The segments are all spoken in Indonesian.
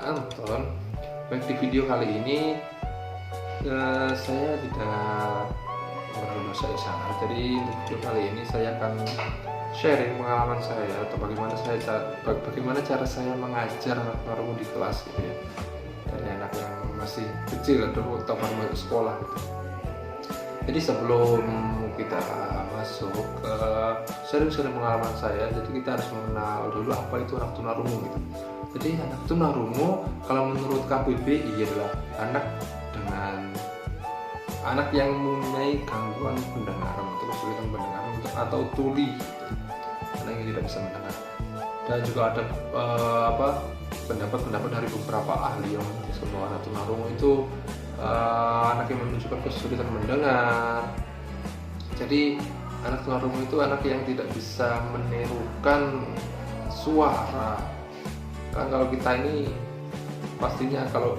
Anton. Baik, di video kali ini saya tidak berbahasa isyarat. Jadi untuk video kali ini saya akan sharing pengalaman saya atau bagaimana cara saya mengajar anak baru di kelas gitu ya. Dari anak yang masih kecil atau baru masuk sekolah gitu. Jadi sebelum kita masuk ke sharing-sharing pengalaman saya, jadi kita harus mengenal dulu apa itu anak tunarungu gitu. Jadi anak tunarungu kalau menurut KBBI adalah anak yang mempunyai gangguan pendengaran atau kesulitan pendengaran atau tuli, anak yang tidak bisa mendengar. Dan juga ada pendapat-pendapat dari beberapa ahli yang menyebutkan bahwa anak tunarungu itu anak yang menunjukkan kesulitan mendengar. Jadi anak tunarungu itu anak yang tidak bisa menirukan suara. Kan kalau kita ini pastinya kalau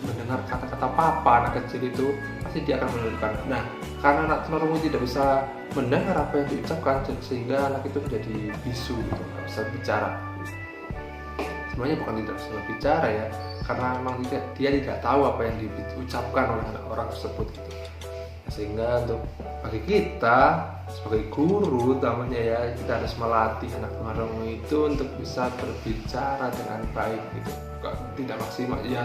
mendengar kata-kata papa anak kecil itu pasti dia akan menirukan. Nah, karena anak tunarungu tidak bisa mendengar apa yang diucapkan, sehingga anak itu menjadi bisu gitu, nggak bisa bicara. Sebenarnya bukan tidak bisa bicara ya, karena memang dia tidak tahu apa yang diucapkan oleh orang tersebut gitu. Sehingga untuk bagi kita sebagai guru utamanya ya, kita harus melatih anak tunarungu itu untuk bisa berbicara dengan baik gitu. Tidak maksimal ya,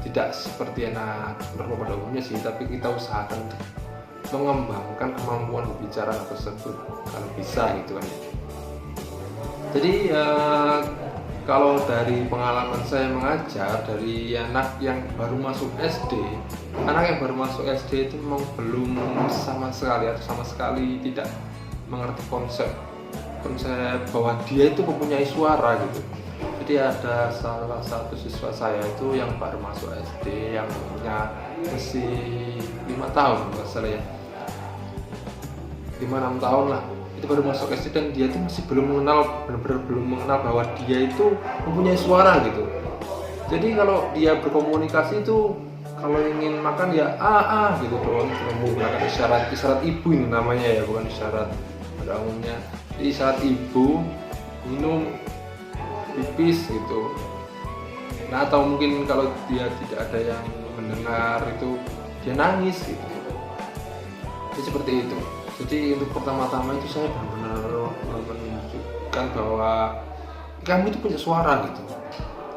tidak seperti anak normal pada umumnya sih, tapi kita usahakan untuk mengembangkan kemampuan berbicara anak tersebut kalau bisa gitu kan. Jadi kalau dari pengalaman saya mengajar dari anak yang baru masuk SD, anak yang baru masuk SD itu memang belum sama sekali tidak mengerti konsep bahwa dia itu mempunyai suara gitu. Jadi ada salah satu siswa saya itu yang baru masuk SD yang umurnya masih 5 tahun nggak salah ya, 5-6 tahun lah. Itu baru masuk SD dan dia itu masih benar-benar belum mengenal bahwa dia itu mempunyai suara gitu. Jadi kalau dia berkomunikasi itu kalau ingin makan ya gitu doang, menggunakan isyarat ibu ini namanya ya, bukan isyarat pada umumnya. Jadi isyarat ibu, minum, pipis gitu. Nah, atau mungkin kalau dia tidak ada yang mendengar itu dia nangis gitu. Jadi seperti itu. Jadi untuk pertama-tama itu saya benar-benar menunjukkan bahwa kamu itu punya suara gitu.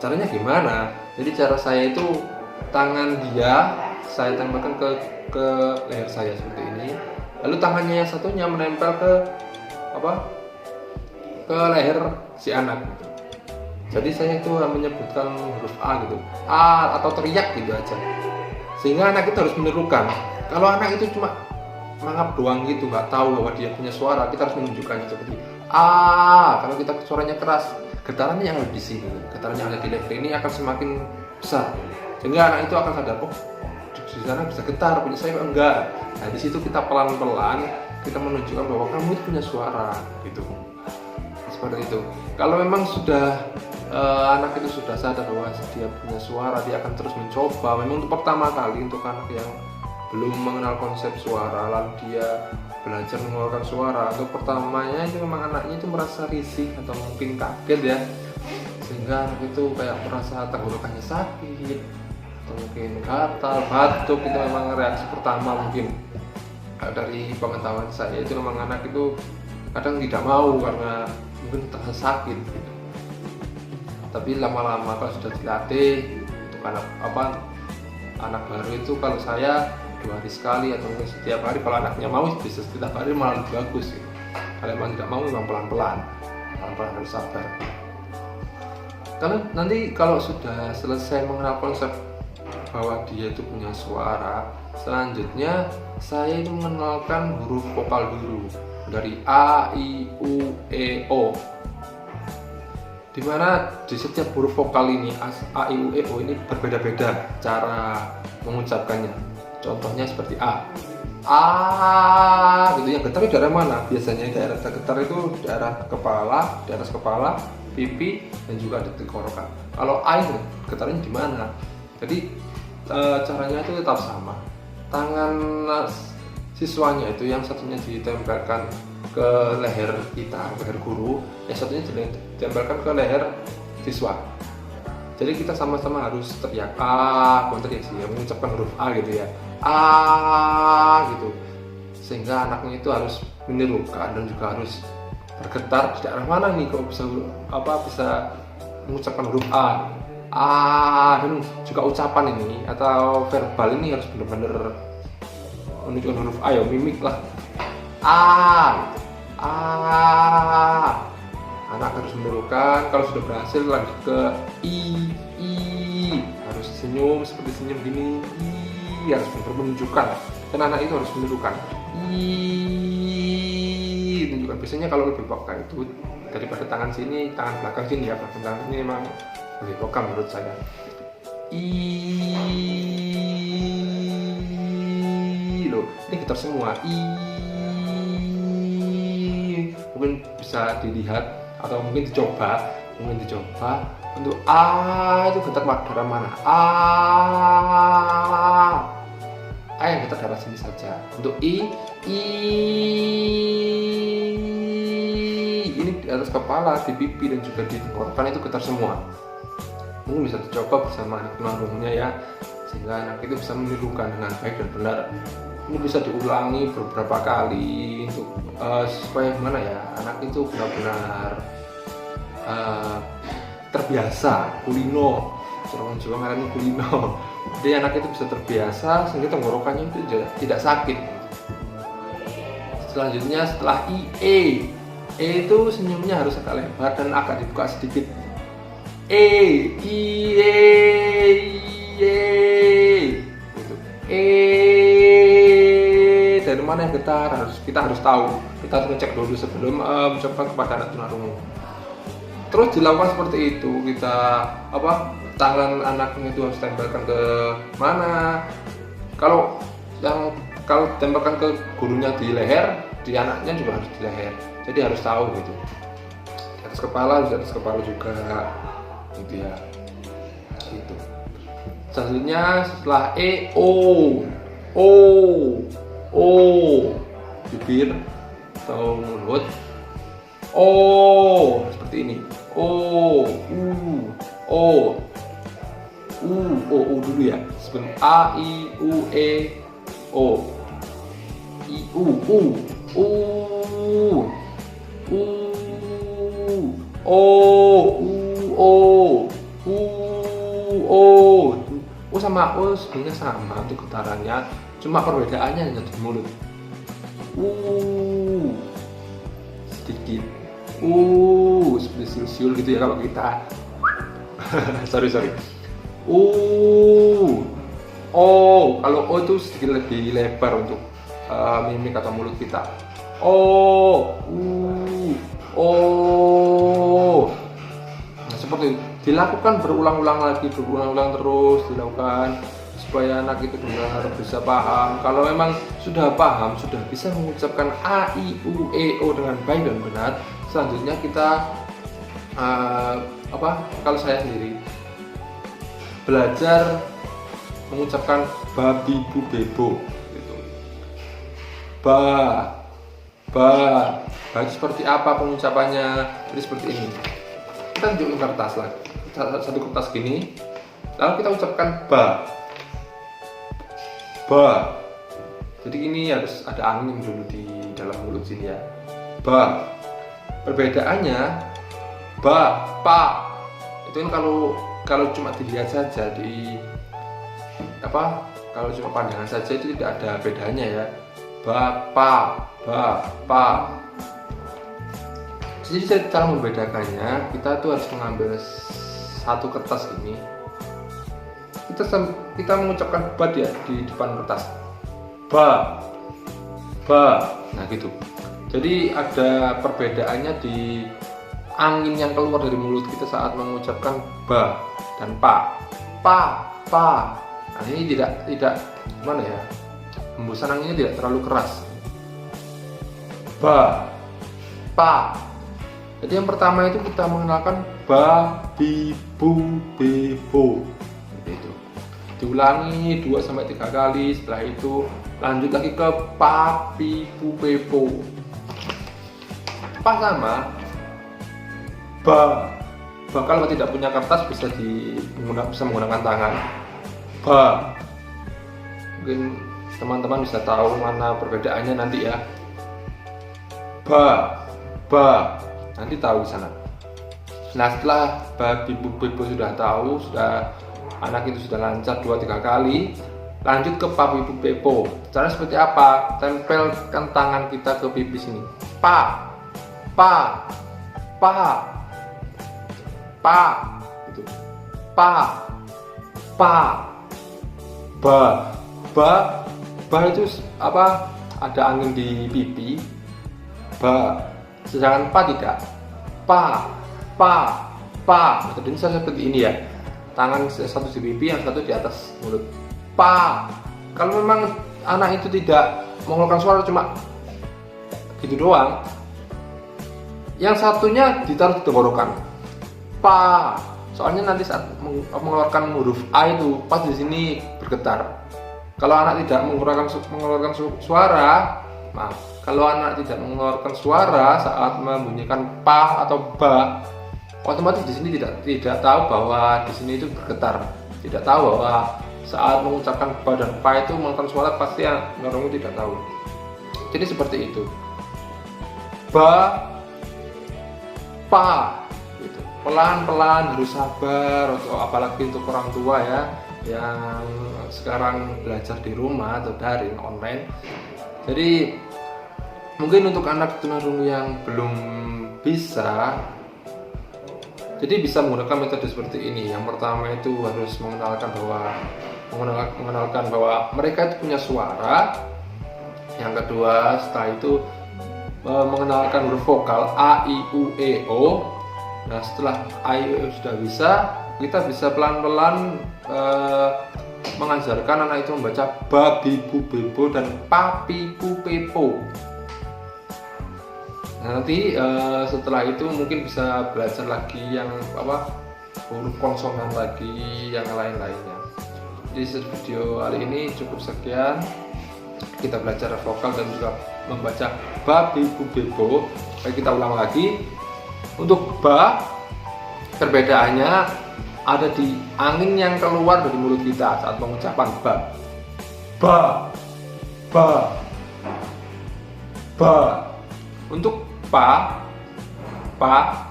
Caranya gimana? Jadi cara saya itu tangan dia saya tempelkan ke leher saya seperti ini. Lalu tangannya yang satunya menempel ke leher si anak gitu. Jadi saya itu menyebutkan huruf A gitu, A atau teriak gitu aja. Sehingga anak itu harus menirukan. Kalau anak itu cuma mangap doang gitu, nggak tahu bahwa dia punya suara, kita harus menunjukkan seperti A. Kalau kita suaranya keras, getarannya yang ada di sini, getarannya yang ada di leher ini akan semakin besar. Sehingga anak itu akan sadar, oh di sana bisa getar, punya saya enggak. Nah di situ kita pelan-pelan kita menunjukkan bahwa kamu itu punya suara gitu. Seperti itu. Kalau memang sudah anak itu sudah sadar bahwa dia punya suara, dia akan terus mencoba. Memang untuk pertama kali untuk anak yang belum mengenal konsep suara, lalu dia belajar mengeluarkan suara, untuk pertamanya itu memang anaknya itu merasa risih atau mungkin kaget ya, sehingga anak itu kayak merasa tenggorokannya sakit atau mungkin gatal, batuk. Itu memang reaksi pertama mungkin. Dari pengetahuan saya itu memang anak itu kadang tidak mau karena mungkin terasa sakit gitu. Tapi lama-lama kalau sudah dilatih untuk anak baru itu, kalau saya 2 hari sekali atau mungkin setiap hari, kalau anaknya mau bisa setiap hari malah lebih bagus gitu. Kalau memang tidak mau memang pelan-pelan harus sabar. Karena nanti kalau sudah selesai mengenal konsep bahwa dia itu punya suara, selanjutnya saya itu mengenalkan huruf vokal dulu dari A, I, U, E, O. Dimana di setiap huruf vokal ini A, I, U, E, O ini berbeda-beda cara mengucapkannya. Contohnya seperti A gitu. Yang getar itu daerah mana? Biasanya daerah getar itu daerah kepala, di atas kepala, pipi, dan juga di tenggorokan. Kalau A itu getarnya di mana? Jadi caranya itu tetap sama. Tangan siswanya itu yang satunya ditempelkan ke leher kita, leher guru, yang satunya ditempelkan ke leher siswa. Jadi kita sama-sama harus teriak bukan teriak sih, ya, mengucapkan huruf A gitu ya, gitu, sehingga anaknya itu harus menirukan dan juga harus bergetar di daerah mana nih kalau bisa bisa mengucapkan huruf A, dan juga ucapan ini atau verbal ini harus benar-benar menunjukkan huruf A ya, mimik lah, gitu. Anak harus menirukan. Kalau sudah berhasil lanjut ke I, harus senyum seperti senyum gini, harus menunjukkan, dan anak itu harus menirukan tunjukkan. Biasanya kalau lebih peka itu daripada tangan sini, tangan belakang sini ya, belakang tangan ini memang lebih peka menurut saya. Loh, ini gitar semua. Mungkin bisa dilihat atau mungkin dicoba untuk A itu getar darah mana? A yang getar darah sini saja. Untuk I ini di atas kepala, di pipi dan juga di tenggorokan itu getar semua. Mungkin bisa dicoba bersama anak tunarungunya ya, sehingga anak itu bisa menirukan dengan baik dan benar. Ini bisa diulangi beberapa kali untuk supaya gimana ya, anak itu benar-benar terbiasa kulino. Orang Jawa ngarani kulino. Jadi anak itu bisa terbiasa sehingga tenggorokannya itu tidak sakit. Selanjutnya setelah E itu senyumnya harus agak lebar dan agak dibuka sedikit. Dari mana yang getar kita harus tahu. Kita harus ngecek dulu sebelum mencoba kepada anak tunarungu. Terus dilakukan seperti itu, kita tangan anaknya itu harus tempelkan ke mana. Kalau ditempelkan ke gurunya di leher, di anaknya juga harus di leher. Jadi harus tahu gitu. Di atas kepala juga gitu ya. Gitu. Selanjutnya setelah O bibir atau mulut. Seperti ini. Dulu ya. Sebelum A, I, U, E, O. I, U, sama O sebenarnya sama untuk getarannya, cuma perbedaannya hanya di mulut. Sedikit. Seperti siul-siul gitu ya kalau kita. sorry. Kalau O itu sedikit lebih lebar untuk mimik atau mulut kita. Nah, seperti itu. Dilakukan berulang-ulang terus dilakukan supaya anak itu benar bisa paham. Kalau memang sudah paham, sudah bisa mengucapkan A, I, U, E, O dengan baik dan benar, selanjutnya kita kalau saya sendiri belajar mengucapkan babi bu bebo gitu. Itu seperti apa pengucapannya? Jadi seperti ini. Kita tunjukin kertas lah, satu kertas gini, lalu kita ucapkan ba. Jadi ini harus ada angin dulu di dalam mulut sini ya. Ba. Perbedaannya pa. Itu kan kalau cuma dilihat saja kalau cuma pandangan saja itu tidak ada bedanya ya. Pa. Jadi cara membedakannya, kita tuh harus mengambil satu kertas ini. Kita mengucapkan ba ya di depan kertas. Ba. Nah gitu. Jadi ada perbedaannya di angin yang keluar dari mulut kita saat mengucapkan ba dan pa. Nah ini tidak gimana ya? Hembusan anginnya tidak terlalu keras. Pa. Jadi yang pertama itu kita mengenalkan ba, bi, bu, bebo. Itu. Diulangi 2-3 kali. Setelah itu lanjut lagi ke pa, bi, bu, bebo. Pa sama ba. kalau tidak punya kertas bisa menggunakan tangan. Ba. Mungkin teman-teman bisa tahu mana perbedaannya nanti ya. Ba. Nanti tahu di sana. Nah, setelah ba bibu bebo sudah tahu, anak itu sudah lancar 2-3 kali, lanjut ke pa bibu bebo. Caranya seperti apa? Tempelkan tangan kita ke pipi sini. Pa gitu. Ba itu apa? Ada angin di pipi. Ba. Sedangkan pa tidak. Pa. Metode ini seperti ini ya. Tangan satu di pipi, yang satu di atas mulut. Pa. Kalau memang anak itu tidak mengeluarkan suara, cuma gitu doang, yang satunya ditaruh di tenggorokan. Pa. Soalnya nanti saat mengeluarkan huruf A itu pas di sini bergetar. Kalau anak tidak mengeluarkan suara, maaf. Kalau anak tidak mengeluarkan suara saat membunyikan pa atau ba, otomatis di sini tidak tahu bahwa di sini itu bergetar. Tidak tahu bahwa saat mengucapkan ba dan pa itu mengeluarkan suara, pasti orang itu tidak tahu. Jadi seperti itu. Ba, pa, gitu. Pelan-pelan, harus sabar, atau apalagi untuk orang tua ya yang sekarang belajar di rumah atau daring online. Jadi mungkin untuk anak tunarungu yang belum bisa, jadi bisa menggunakan metode seperti ini. Yang pertama itu harus mengenalkan bahwa mereka itu punya suara. Yang kedua, setelah itu mengenalkan huruf vokal A, I, U, E, O. Nah, setelah A, I, U, E, O sudah bisa, kita bisa pelan-pelan mengajarkan anak itu membaca ba, bibu, bebo, dan pa, pipu, pepo. Nah, nanti setelah itu mungkin bisa belajar lagi yang huruf konsonan lagi, yang lain-lainnya. Di video kali ini cukup sekian. Kita belajar vokal dan juga membaca ba, bibu, bebo. Baik, kita ulang lagi. Untuk ba, perbedaannya ada di angin yang keluar dari mulut kita saat pengucapan ba. Untuk pa, ba.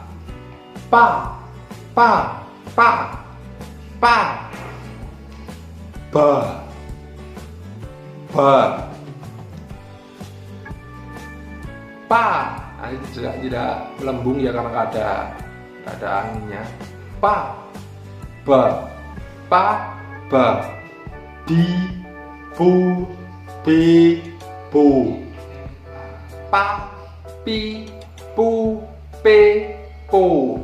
Nah, itu juga tidak melembung ya karena ada anginnya. Pa, ba, bi, bu, be, bu. Pa, pi, pu, pe, po.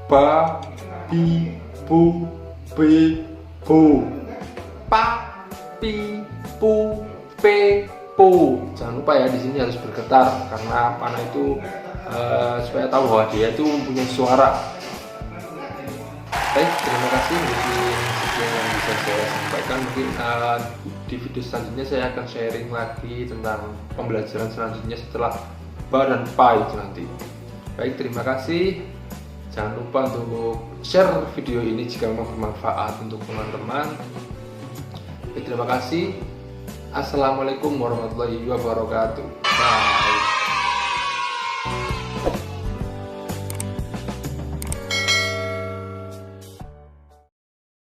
Ba, bi, bu, be, bu. Pa, pi, pu, pe, po. Jangan lupa ya, di sini harus bergetar karena anak itu supaya tahu bahwa dia itu mempunyai suara. Baik, terima kasih. Mungkin sekian yang bisa saya sampaikan. Mungkin di video selanjutnya saya akan sharing lagi tentang pembelajaran selanjutnya setelah ba dan pa itu nanti. Baik, terima kasih. Jangan lupa untuk share video ini jika memang bermanfaat untuk teman-teman. Terima kasih. Assalamualaikum warahmatullahi wabarakatuh. Bye.